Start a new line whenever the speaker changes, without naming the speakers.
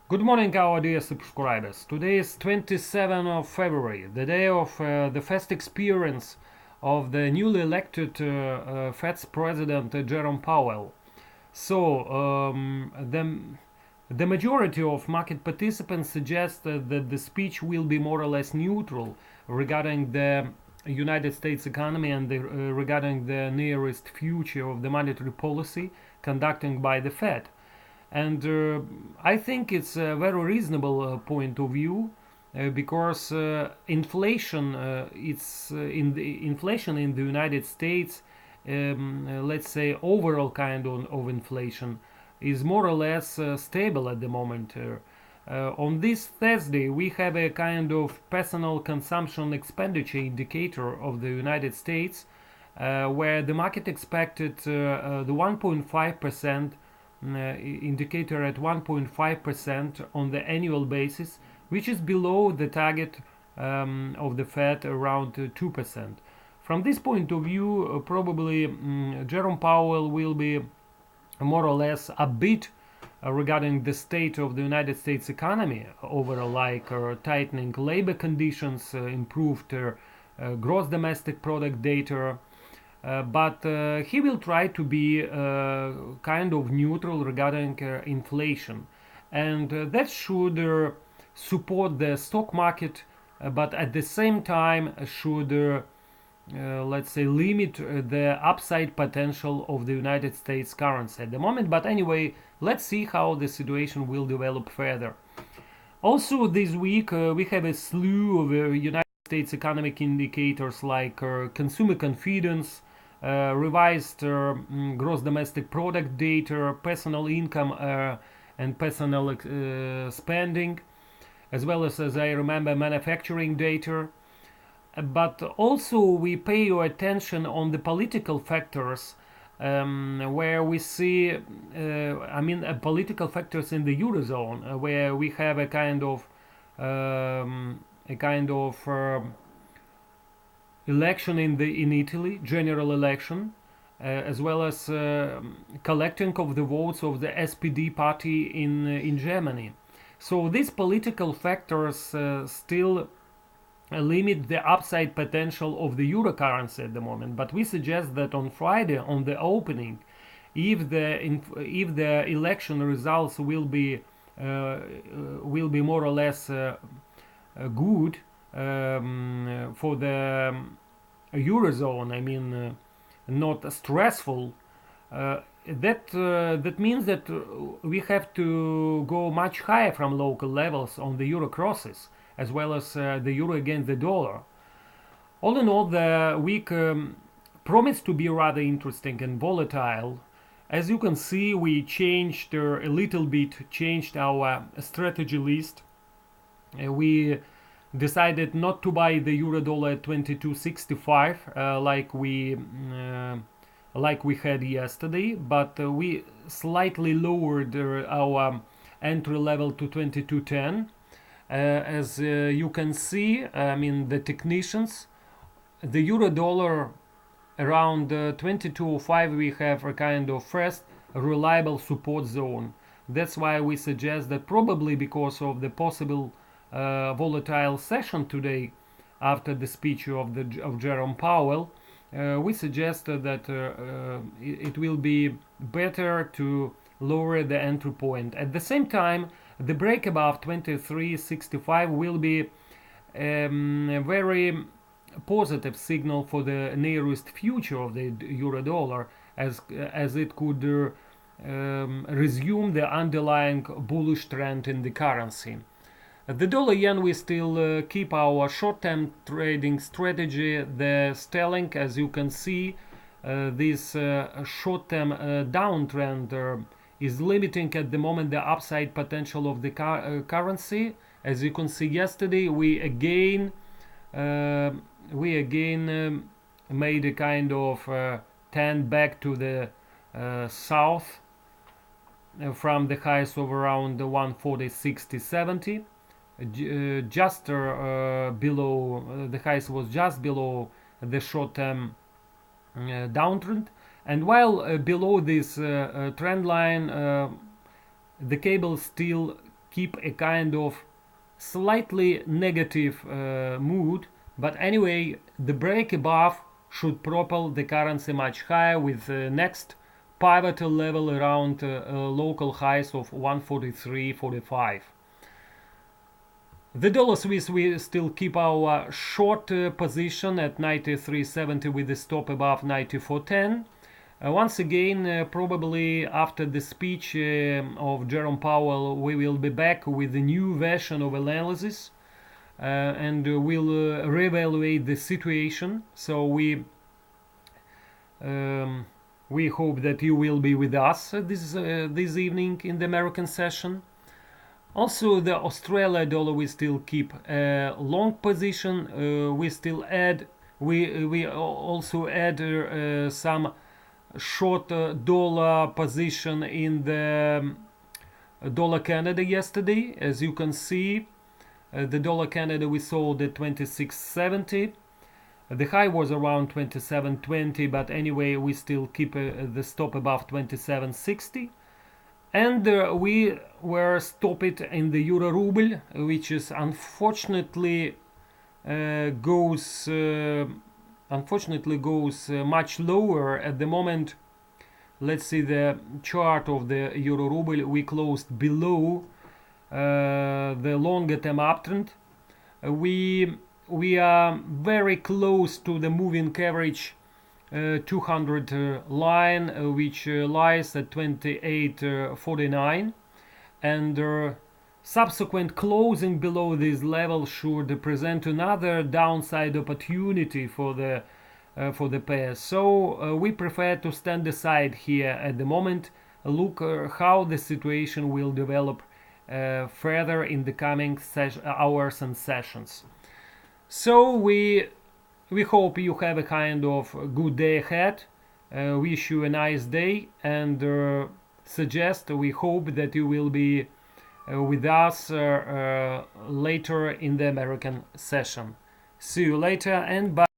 Good morning, our dear subscribers. Today is 27th of February, the day of the first experience of the newly elected Fed's president Jerome Powell. So, the majority of market participants suggest that the speech will be more or less neutral regarding the United States economy and regarding the nearest future of the monetary policy conducted by the Fed. And I think it's a very reasonable point of view because inflation, inflation in the United States, let's say overall kind of inflation, is more or less stable at the moment. On this Thursday, we have a kind of personal consumption expenditure indicator of the United States, where the market expected the 1.5% indicator at 1.5% on the annual basis, which is below the target of the Fed around 2%. From this point of view, probably Jerome Powell will be more or less upbeat regarding the state of the United States economy overall, like tightening labor conditions, improved gross domestic product data, but he will try to be kind of neutral regarding inflation, and that should support the stock market, but at the same time should let's say limit the upside potential of the United States currency at the moment. But anyway, let's see how the situation will develop further. Also this week we have a slew of United States economic indicators like consumer confidence, revised gross domestic product data, personal income and personal spending, as well as I remember, manufacturing data. But also we pay your attention on the political factors, where we see, political factors in the eurozone, where we have a kind of election in Italy, general election, as well as collecting of the votes of the SPD party in Germany. So these political factors still limit the upside potential of the euro currency at the moment. But we suggest that on Friday, on the opening, if the election results will be more or less good for the eurozone, not stressful, that means that we have to go much higher from local levels on the euro crosses, as well as the euro against the dollar. All in all, the week promised to be rather interesting and volatile. As you can see, we changed a little bit, changed our strategy list. We decided not to buy the euro dollar at 22.65 like we had yesterday, but we slightly lowered our entry level to 22.10. As you can see, the technicians, the euro dollar around 22.05, we have a kind of first reliable support zone. That's why we suggest that, probably because of the possible volatile session today after the speech of Jerome Powell, we suggest that it will be better to lower the entry point. At the same time, the break above 23.65 will be a very positive signal for the nearest future of the euro dollar, as it could resume the underlying bullish trend in the currency. The dollar yen, we still keep our short-term trading strategy. The sterling, as you can see, this short-term downtrend is limiting at the moment the upside potential of the currency. As you can see, yesterday we again made a kind of turn back to the south from the highs of around 140.60-70. Just below, the highs was just below the short-term downtrend, and while below this trend line, the cable still keep a kind of slightly negative mood, but anyway, the break above should propel the currency much higher, with the next pivotal level around local highs of 143.45. The dollar Swiss, we still keep our short position at 93.70 with the stop above 94.10. Once again, probably after the speech of Jerome Powell, we will be back with a new version of analysis, and we'll reevaluate the situation. So we hope that you will be with us this evening in the American session. Also, the Australia dollar, we still keep a long position. We also add some short dollar position in the dollar Canada yesterday. As you can see, the dollar Canada we sold at 26.70. The high was around 27.20, but anyway, we still keep the stop above 27.60. And we were stopped in the euro ruble, which is unfortunately goes much lower at the moment. Let's see the chart of the euro ruble. We closed below the longer term uptrend. We are very close to the moving average 200 line, which lies at 28.49, and subsequent closing below this level should present another downside opportunity for the pair. So we prefer to stand aside here at the moment, look how the situation will develop further in the coming hours and sessions. So we hope you have a kind of good day ahead. Wish you a nice day, and we hope that you will be with us later in the American session. See you later, and bye.